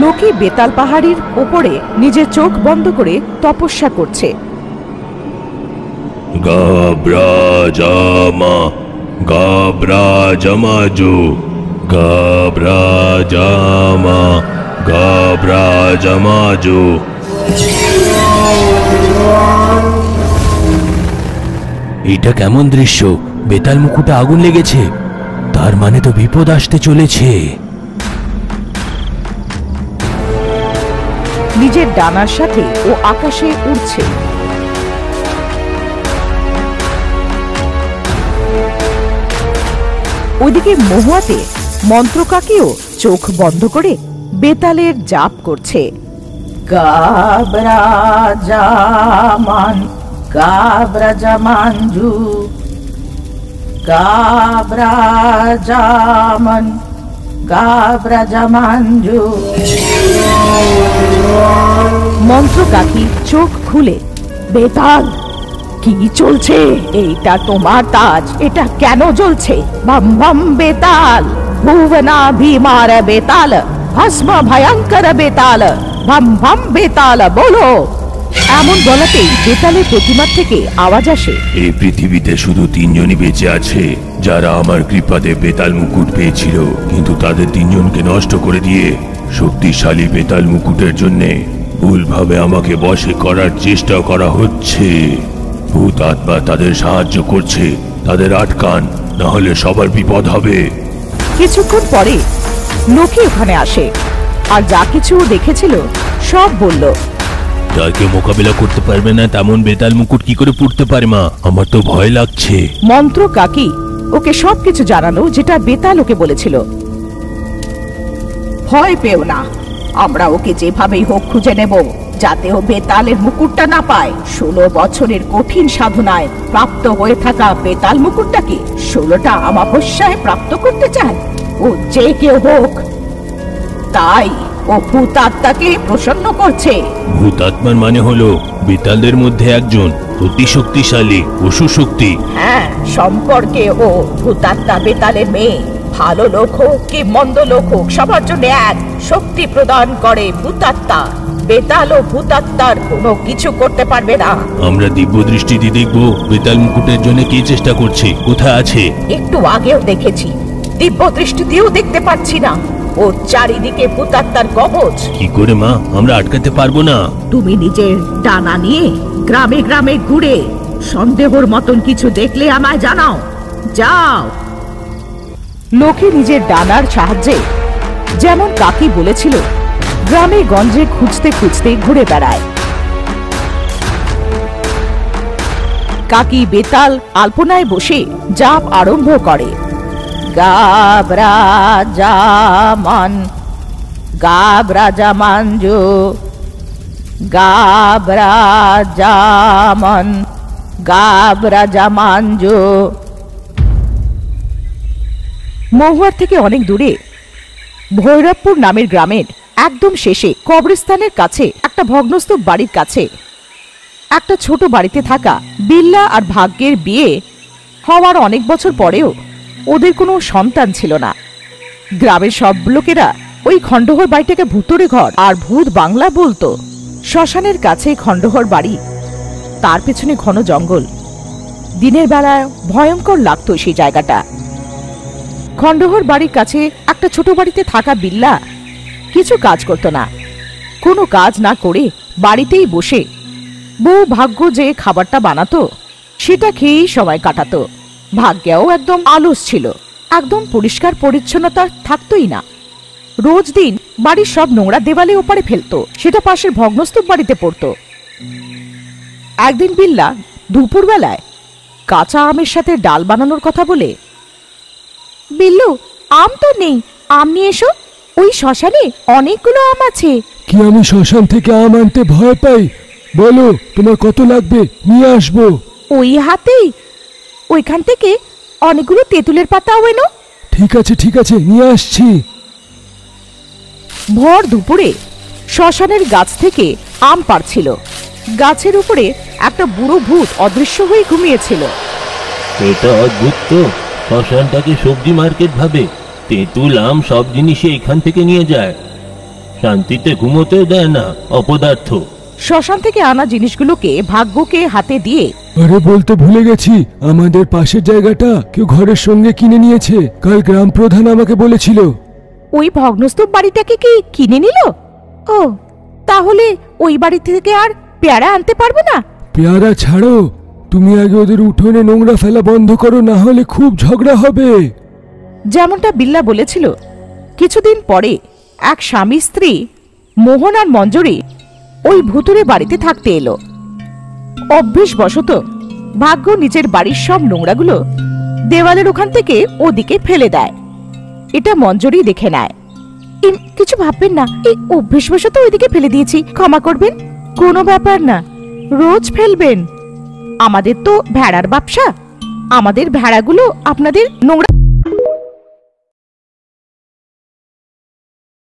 লোকে বেতাল পাহাড়ির ওপরে নিজের চোখ বন্ধ করে তপস্যা করছে। গাব্রাজামা গাব্রাজামাজু গাব্রাজামা গাব্রাজামাজু। এটা কেমন দৃশ্য? বেতাল মুকুটে আগুন লেগেছে, তার মানে তো বিপদ আসতে চলেছে। নিজের ডানার সাথে ও আকাশে উড়ছে। ওইদিকে মহুয়াতে মন্ত্রকাকিও চোখ বন্ধ করে বেতালের জাপ করছে। গাব্রাজামান গাব্রাজামানজু গাব্রাজামান গাব্রাজামানজু। মন্ত্রকাকি চোখ খুলে, বেতাল কি চলছে? এইটা তোমার তাজ, এটা কেন জ্বলছে? বম বম বেতাল, ভুবনা ভীমার বেতাল, ভস্ম ভয়ঙ্কর বেতাল, বম বম বেতাল বলো। এমন বলাতেই বেতালের প্রতিমা থেকে আওয়াজ আসে। এই পৃথিবীতে শুধু 3 জনই বেঁচে আছে যারা আমার কৃপাতে বেতাল মুকুট পেয়েছিল, কিন্তু তাদের 3 জনকে নষ্ট করে দিয়ে শক্তিশালী বেতাল মুকুটের জন্য ভুলভাবে আমাকে বশে করার চেষ্টা করা হচ্ছে। ভূত আত্মা তাদের সাহায্য করছে, তাদের আটকান, না হলে সবার বিপদ হবে। কিছুক্ষণ পরে লোকে ওখানে আসে আর যা কিছু দেখেছিল সব বলল। যাকে মোকাবিলা করতে পারবে না তেমন বেতাল মুকুট কি করে পড়তে পারে মা? আমার তো ভয় লাগছে। মন্ত্র কাকি ওকে সবকিছু জানালো যেটা বেতাল ওকে বলেছিল। ভয় পেও না, আমরা ওকে যেভাবেই হোক খুঁজে নেব, যাতে ও বেতালের মুকুটটা না পায়। 16 বছরের কঠিন সাধনায় প্রাপ্ত হয়ে থাকা বেতাল মুকুটটাকে 16টা অমাবস্যায় প্রাপ্ত করতে চায় ও, যে কেউ হোক। তাই ও ভূতাত্মাকে প্রসন্ন করছে। ভূতাত্মার মানে হলো বেতালদের মধ্যে একজন, অতি শক্তিশালী অসুর শক্তি। হ্যাঁ, সম্পর্কে ও ভূতাত্মা বেতালের মেয়ে। ভালো লোক হোক কি মন্দ লোক হোক, সবার জন্য এক শক্তি প্রদান করে ভূতাত্মা। বেতাল ও ভূতাত্মার কোনো কিছু করতে পারবে না। আমরা দিব্য দৃষ্টি দিয়ে দেখবো বেতাল মুকুটের জন্য কি চেষ্টা করছে, কোথায় আছে। একটু আগেও দেখেছি, দিব্য দৃষ্টি দিয়েও দেখতে পাচ্ছি না। ওর চারিদিকে ভূতাত্মার কবচ। কি করে মা, আমরা আটকাতে পারবো না। তুমি নিজের ডানা নিয়ে গ্রামে গ্রামে ঘুরে সন্দেহর মতন কিছু দেখলে আমায় জানাও, যাও। লোকে নিজের ডানার সাহায্যে, যেমন কাকি বলেছিল, গ্রামে গঞ্জে খুঁজতে খুঁজতে ঘুরে বেড়ায়। কাকি বেতাল আলপনায় বসে জাপ আরম্ভ করে। গাব্রাজামান গাব্রাজামানজু গাব্রাজামান গাব্রাজামানজু। মহুয়ার থেকে অনেক দূরে ভৈরবপুর নামের গ্রামের একদম শেষে কবরস্থানের কাছে একটা ভগ্নস্তূপ বাড়ির কাছে একটা ছোট বাড়িতে থাকা বিল্লা আর ভাগ্যের বিয়ে হওয়ার অনেক বছর পরেও ওদের কোনো সন্তান ছিল না। গ্রামের সব লোকেরা ওই খণ্ডহর বাড়িটাকে ভূতুড়ে ঘর আর ভূত বাংলা বলতো। শ্মশানের কাছে খণ্ডহর বাড়ি, তার পেছনে ঘন জঙ্গল। দিনের বেলায় ভয়ঙ্কর লাগতো সেই জায়গাটা। খণ্ডহর বাড়ির কাছে একটা ছোট বাড়িতে থাকা বিল্লা কিছু কাজ করতো না। কোনো কাজ না করে বাড়িতেই বসে বউ ভাগ্য যে খাবারটা বানাতো সেটা খেয়েই সময় কাটাতো। ভাগ্যেও একদম আলস ছিল, একদম পরিষ্কার পরিচ্ছন্নতা থাকতোই না। রোজ দিন বাড়ির সব নোংরা দেওয়ালে ওপারে ফেলতো, সেটা পাশের ভগ্নস্তূপ বাড়িতে পড়তো। একদিন বিল্লা দুপুরবেলায় কাঁচা আমের সাথে ডাল বানানোর কথা বলে, বিল্লু আম তো নেই, আম নিয়ে এসো, ওই শ্মশানে অনেকগুলো আম আছে। কি আমি শ্মশান থেকে আম আনতে ভয় পাই? বলো তোমার কত লাগবে, নিয়ে আসবো। ওই হাতেই ওইখান থেকে অনেকগুলো তেঁতুলের পাতাও এনো। ঠিক আছে নিয়ে আসছি। ভর দুপুরে শ্মশানের গাছ থেকে আম পাড়ছিল। গাছের উপরে একটা বুড়ো ভূত অদৃশ্য হয়ে ঘুমিয়েছিল। এটা অদ্ভুত তো, শ্মশানটাকে সবজি মার্কেট ভাবে, তেঁতুল আম সব জিনিসই এখান থেকে নিয়ে যায়। শান্তিতে ঘুমোতেও দেয় না, অপদার্থ। শ্মশান থেকে আনা জিনিসগুলোকে ভাগ্যকে হাতে দিয়ে আরে বলতে ভুলে গেছি, আমাদের পাশের জায়গাটা কেউ ঘরের সঙ্গে কিনে নিয়েছে। কাল গ্রাম প্রধান আমাকে বলেছিল। ওই ভগ্নস্তূপ বাড়িটাকে কি কিনে নিল? ও, তাহলে ওই বাড়ি থেকে আর পেয়ারা আনতে পারবো না? পেয়ারা ছাড়ো, তুমি আগে ওদের উঠোনে নোংরা ফেলা বন্ধ করো, না হলে খুব ঝগড়া হবে। যেমনটা বিল্লা বলেছিল, কিছুদিন পরে এক স্বামী স্ত্রী মোহন আর মঞ্জরি ওই ভুতুরে বাড়িতে থাকতে এলো। অভ্যেসবশত ভাগ্য নিজের বাড়ির সব নোংরাগুলো দেওয়ালের ওখান থেকে ওদিকে ফেলে দেয়। এটা মঞ্জরি দেখে নেয়। কিছু ভাববেন না, এই অভ্যেসবশত ওইদিকে ফেলে দিয়েছি, ক্ষমা করবেন। কোনো ব্যাপার না, রোজ ফেলবেন। আমাদের তো ভেড়ার ব্যবসা, আমাদের ভেড়াগুলো আপনাদের নোংরা